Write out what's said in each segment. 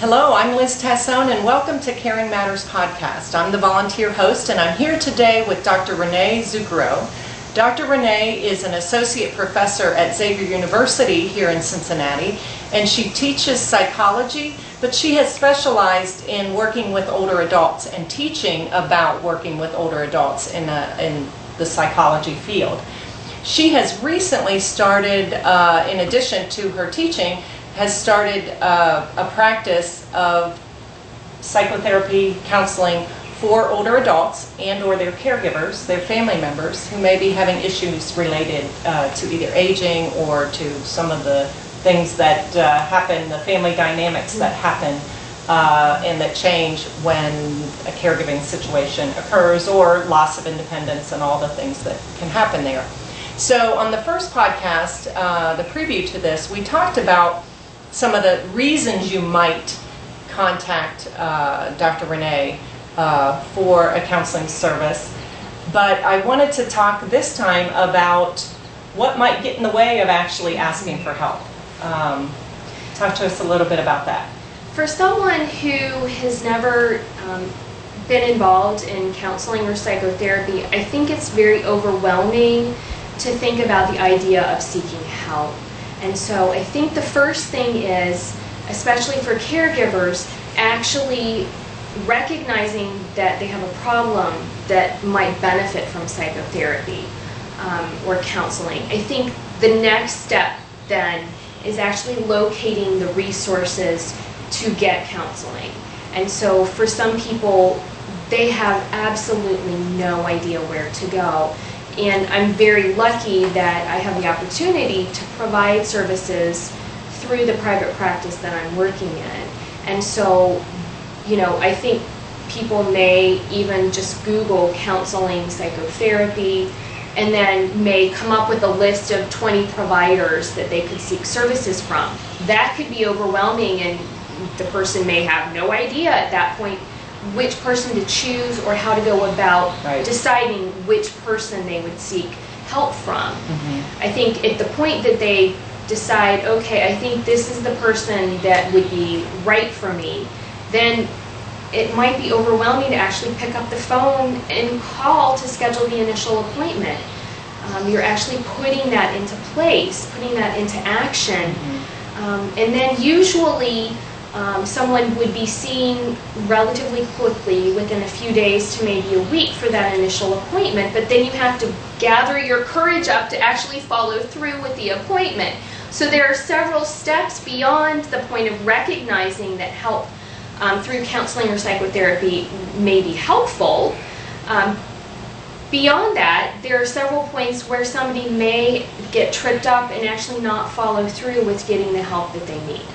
Hello, I'm Liz Tassone, and welcome to Caring Matters Podcast. I'm the volunteer host, and I'm here today with Dr. Renee Zuccharo. Dr. Renee is an associate professor at Xavier University here in Cincinnati, and she teaches psychology, but she has specialized in working with older adults and teaching about working with older adults in the psychology field. She has recently started, in addition to her teaching, has started a practice of psychotherapy counseling for older adults and or their caregivers, their family members, who may be having issues related to either aging or to some of the things that happen, the family dynamics that happen and that change when a caregiving situation occurs, or loss of independence and all the things that can happen there. So on the first podcast, the preview to this, we talked about some of the reasons you might contact Dr. Renee for a counseling service. But I wanted to talk this time about what might get in the way of actually asking for help. Talk to us a little bit about that. For someone who has never been involved in counseling or psychotherapy, I think it's very overwhelming to think about the idea of seeking help. And so I think the first thing is, especially for caregivers, actually recognizing that they have a problem that might benefit from psychotherapy or counseling. I think the next step then is actually locating the resources to get counseling. And so for some people, they have absolutely no idea where to go. And I'm very lucky that I have the opportunity to provide services through the private practice that I'm working in. And so, I think people may even just Google counseling, psychotherapy, and then may come up with a list of 20 providers that they could seek services from. That could be overwhelming, and the person may have no idea at that point which person to choose or how to go about deciding which person they would seek help from. Mm-hmm. I think at the point that they decide, okay, I think this is the person that would be right for me, then it might be overwhelming to actually pick up the phone and call to schedule the initial appointment. You're actually putting that into place, putting that into action. Mm-hmm. And then usually someone would be seen relatively quickly, within a few days to maybe a week, for that initial appointment, but then you have to gather your courage up to actually follow through with the appointment. So there are several steps beyond the point of recognizing that help through counseling or psychotherapy may be helpful. Beyond that, there are several points where somebody may get tripped up and actually not follow through with getting the help that they need.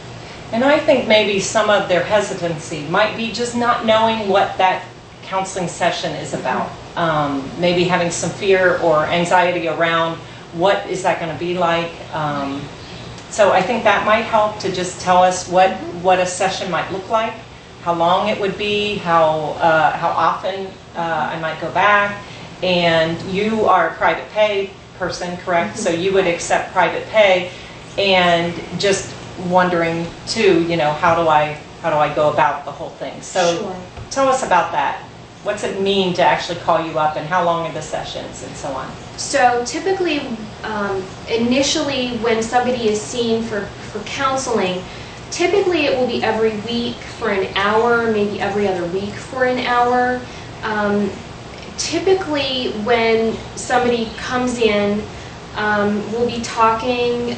And I think maybe some of their hesitancy might be just not knowing what that counseling session is about. Maybe having some fear or anxiety around what is that going to be like. So I think that might help to just tell us what a session might look like, how long it would be, how often I might go back. And you are a private pay person, correct? Mm-hmm. So you would accept private pay, and just wondering too, how do I go about the whole thing? So Sure. Tell us about that. What's it mean to actually call you up, and how long are the sessions, and so on? So typically, initially when somebody is seen for counseling, typically it will be every week for an hour, maybe every other week for an hour. Typically when somebody comes in, we'll be talking,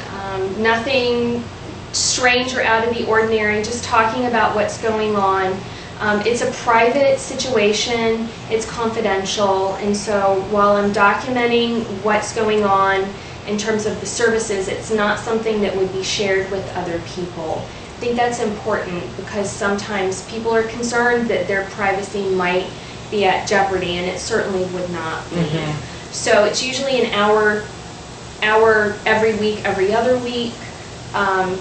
nothing strange or out of the ordinary, just talking about what's going on. It's a private situation, it's confidential, and so while I'm documenting what's going on in terms of the services, it's not something that would be shared with other people. I think that's important because sometimes people are concerned that their privacy might be at jeopardy, and it certainly would not be. Mm-hmm. So it's usually an hour every week, every other week.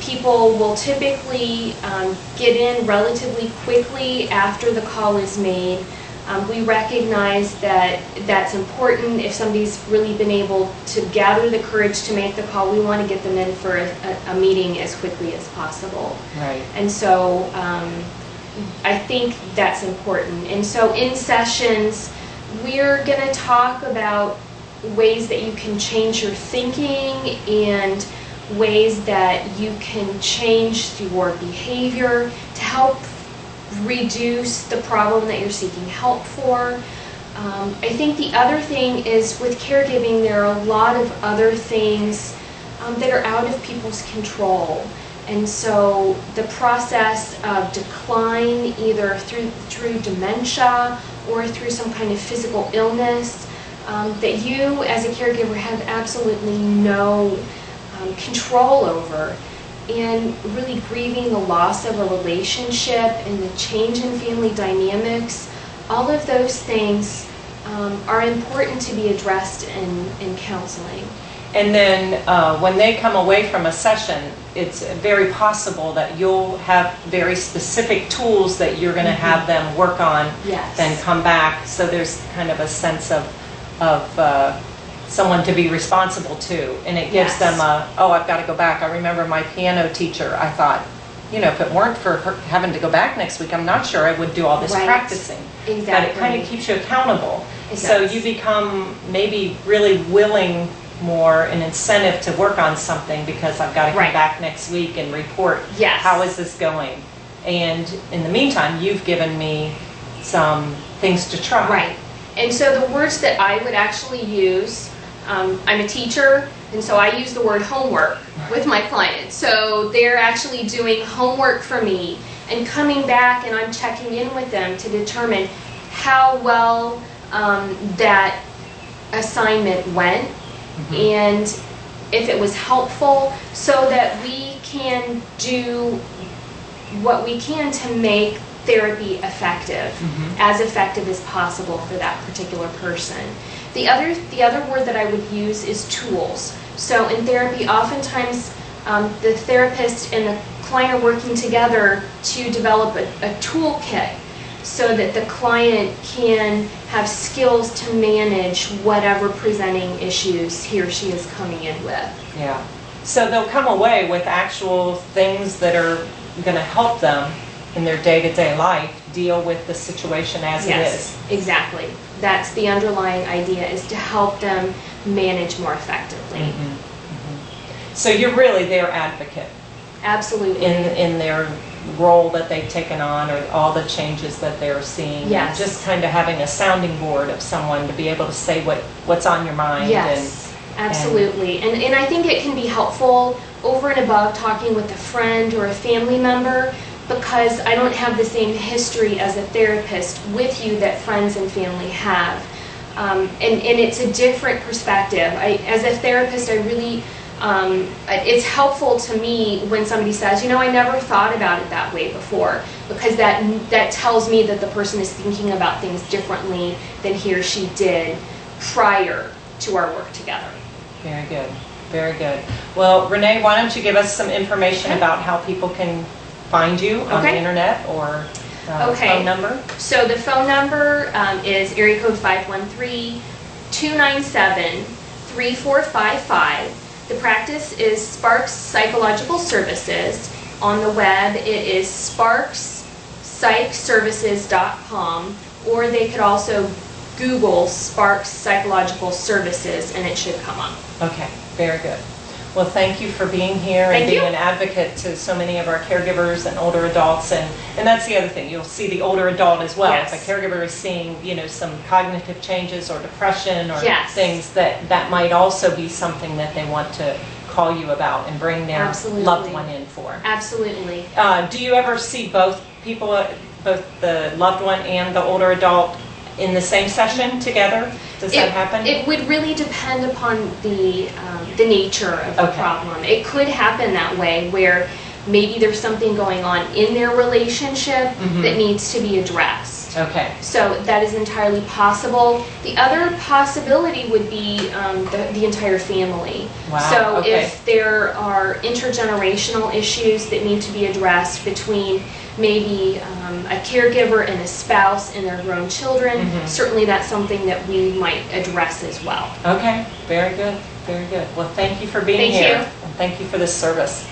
People will typically get in relatively quickly after the call is made. We recognize that that's important. If somebody's really been able to gather the courage to make the call, we want to get them in for a meeting as quickly as possible. Right. And so I think that's important. And so in sessions, we're going to talk about ways that you can change your thinking and ways that you can change your behavior to help reduce the problem that you're seeking help for. I think the other thing is with caregiving, there are a lot of other things that are out of people's control. And so the process of decline, either through dementia or through some kind of physical illness, that you as a caregiver have absolutely no control over, and really grieving the loss of a relationship and the change in family dynamics, all of those things are important to be addressed in counseling. And then when they come away from a session, it's very possible that you'll have very specific tools that you're going to have them work on, Yes. then come back. So there's kind of a sense of someone to be responsible to, and it gives Yes. them oh, I've got to go back. I remember my piano teacher, I thought, if it weren't for her having to go back next week, I'm not sure I would do all this Right. practicing. Exactly. But it kind of keeps you accountable. It So does. you become maybe really willing more, an incentive to work on something because I've got to come Right. back next week and report Yes. how is this going. And in the meantime, you've given me some things to try. Right. And so the words that I would actually use, I'm a teacher, and so I use the word homework with my clients. So they're actually doing homework for me and coming back, and I'm checking in with them to determine how well that assignment went and if it was helpful, so that we can do what we can to make therapy effective, as effective as possible for that particular person. The other word that I would use is tools. So in therapy, oftentimes the therapist and the client are working together to develop a toolkit so that the client can have skills to manage whatever presenting issues he or she is coming in with. Yeah. So they'll come away with actual things that are going to help them in their day-to-day life deal with the situation as it is. Exactly. That's the underlying idea, is to help them manage more effectively. So you're really their advocate Absolutely. in their role that they've taken on, or all the changes that they're seeing. Yes. Just kind of having a sounding board of someone to be able to say what's on your mind. Yes, absolutely. And I think it can be helpful over and above talking with a friend or a family member, because I don't have the same history as a therapist with you that friends and family have. And it's a different perspective. As a therapist, I really, it's helpful to me when somebody says, I never thought about it that way before, because that tells me that the person is thinking about things differently than he or she did prior to our work together. Very good. Very good. Well, Renee, why don't you give us some information about how people can find you on the internet, or phone number? So the phone number is area code 513-297-3455. The practice is Sparks Psychological Services. On the web, it is sparkspsychservices.com, or they could also Google Sparks Psychological Services and it should come up. Okay, very good. Well, thank you for being here and being an advocate to so many of our caregivers and older adults. And that's the other thing. You'll see the older adult as well. Yes. If a caregiver is seeing, some cognitive changes or depression or Yes. things, that might also be something that they want to call you about and bring their Absolutely. loved one in for. Absolutely. Do you ever see both people, both the loved one and the older adult, in the same session together? Does that happen? It would really depend upon the nature of the problem. It could happen that way, where maybe there's something going on in their relationship that needs to be addressed. Okay. So that is entirely possible. The other possibility would be the entire family. Wow, So okay. if there are intergenerational issues that need to be addressed between maybe a caregiver and a spouse and their grown children, certainly that's something that we might address as well. Okay, very good, very good. Well, thank you for being Thank here. you. And thank you for this service.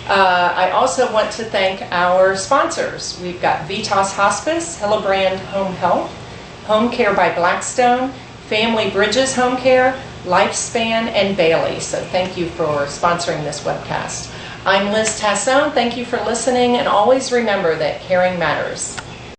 I also want to thank our sponsors. We've got Vitas Hospice, Hillebrand Home Health, Home Care by Blackstone, Family Bridges Home Care, Lifespan, and Bailey. So thank you for sponsoring this webcast. I'm Liz Tassone. Thank you for listening, and always remember that caring matters.